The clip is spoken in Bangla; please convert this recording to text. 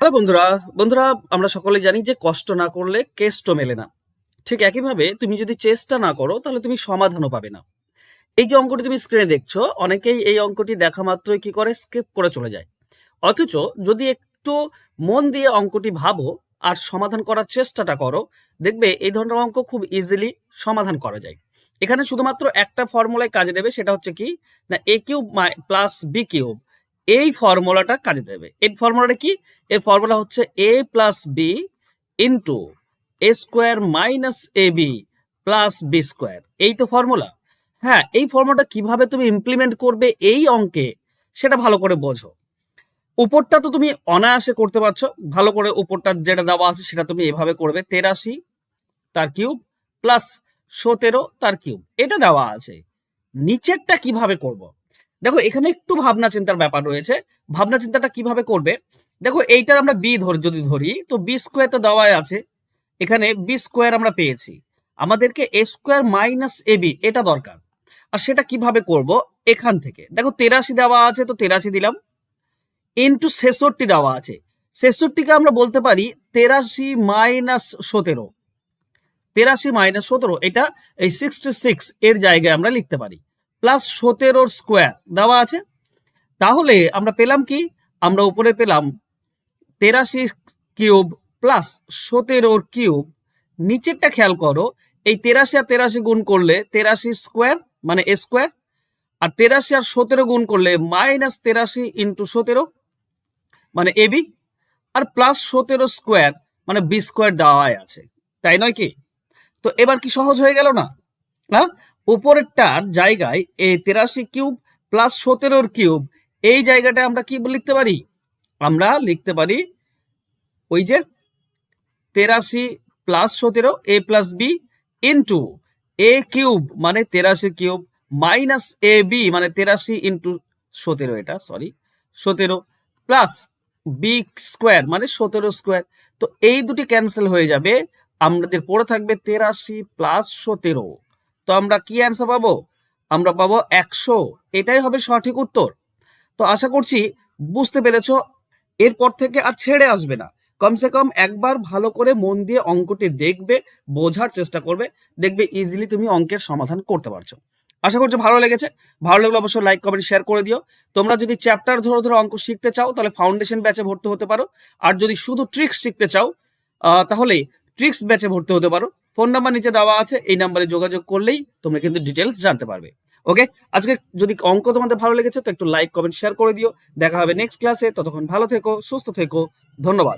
হ্যালো বন্ধুরা বন্ধুরা আমরা সকলেই জানি যে কষ্ট না করলে কেষ্ট মেলে না। ঠিক একইভাবে তুমি যদি চেষ্টা না করো তাহলে তুমি সমাধানও পাবে না। এই যে অঙ্কটি তুমি স্ক্রিনে দেখছো, অনেকেই এই অঙ্কটি দেখা মাত্রই কি করে স্কিপ করে চলে যায়। অথচ যদি একটু মন দিয়ে অঙ্কটি ভাবো আর সমাধান করার চেষ্টাটা করো, দেখবে এই ধরনের অঙ্ক খুব ইজিলি সমাধান করা যায়। এখানে শুধুমাত্র একটা ফর্মুলায় কাজে দেবে, সেটা হচ্ছে কি না এ কিউব প্লাস বি কিউব। এই ফর্মুলাটা কাজে দেবে। এই ফর্মুলাটা কি? এই ফর্মুলা হচ্ছে এ plus B into A square minus A B plus B square. এই তো ফর্মুলা। হ্যাঁ, এই ফর্মুলাটা কিভাবে তুমি ইমপ্লিমেন্ট করবে এই অঙ্কে সেটা ভালো করে বোঝো। উপরটা তো তুমি অনায়াসে করতে পারছো, ভালো করে উপরটা যেটা দেওয়া আছে সেটা তুমি এভাবে করবে, 83 তার কিউব প্লাস 17 তার কিউব, এটা দেওয়া আছে। নিচেরটা কিভাবে করব? দেখো এখানে একটু ভাবনা চিন্তার ব্যাপার রয়েছে। ভাবনা চিন্তাটা কিভাবে করবে, দেখো এইটার আমরা বি যদি ধরি তো বি স্কোয়ার তো দেওয়াই আছে, এখানে বি স্কোয়ার আমরা পেয়েছি, আমাদেরকে এ স্কোয়ার মাইনাস এ বি এটা দরকার। আর সেটা কিভাবে করব, এখান থেকে দেখো 83 দেওয়া আছে তো 83 দিলাম, ইন্টু 66 দেওয়া আছে, 66কে আমরা বলতে পারি 83 মাইনাস 17, 83 মাইনাস 17 এটা এই 66 এর জায়গায় আমরা লিখতে পারি, প্লাস 17 স্কোয়ার দেওয়া আছে। তাহলে আমরা পেলাম কি, আমরা উপরে পেলাম 83 কিউব প্লাস 17 কিউব। নিচেরটা খেয়াল করো, এই 83 আর 83 গুণ করলে 83 স্কোয়ার মানে এ স্কোয়ার, আর 83 আর 17 গুণ করলে মাইনাস 83 ইন্টু 17 মানে এবি, আর প্লাস 17 স্কোয়ার মানে বি স্কোয়ার দেওয়াই আছে, তাই নয় কি? তো এবার কি সহজ হয়ে গেল না? হ্যাঁ, উপরেরটার জায়গায় এই 83 কিউব প্লাস 17 কিউব, এই জায়গাটা আমরা কি লিখতে পারি? আমরা লিখতে পারি ওই যে 83 প্লাস 17 এ প্লাস বি ইন্টু এ কিউব মানে 83 কিউব মাইনাস এ বি মানে 83 ইন্টু 17, এটা সরি 17 প্লাস বি স্কোয়ার মানে 17 স্কোয়ার। তো এই দুটি ক্যান্সেল হয়ে যাবে, আমাদের পড়ে থাকবে 83 প্লাস 17। তো আমরা কি অ্যান্সার পাবো? আমরা পাবো 100। এটাই হবে সঠিক উত্তর। তো আশা করছি বুঝতে পেরেছো, এরপর থেকে আর ছেড়ে আসবে না। কমসে কম একবার ভালো করে মন দিয়ে অঙ্কটি দেখবে, বোঝার চেষ্টা করবে, দেখবে ইজিলি তুমি অঙ্কের সমাধান করতে পারছো। আশা করছি ভালো লেগেছে। ভালো লাগলে অবশ্যই লাইক কমেন্ট শেয়ার করে দিও। তোমরা যদি চ্যাপ্টার ধরে ধরে অঙ্ক শিখতে চাও তাহলে ফাউন্ডেশন ব্যাচে ভর্তি হতে পারো, আর যদি শুধু ট্রিক্স শিখতে চাও তাহলে ট্রিক্স ব্যাচে ভর্তি হতে পারো। ফোন নাম্বার নিচে দেওয়া আছে, এই নাম্বারে যোগাযোগ করলেই তোমরা কিন্তু ডিটেলস জানতে পারবে। ওকে, আজকে যদি অঙ্ক তোমাদের ভালো লেগেছে তো একটু লাইক কমেন্ট শেয়ার করে দিও। দেখা হবে নেক্সট ক্লাসে, ততক্ষণ ভালো থেকো, সুস্থ থেকো, ধন্যবাদ।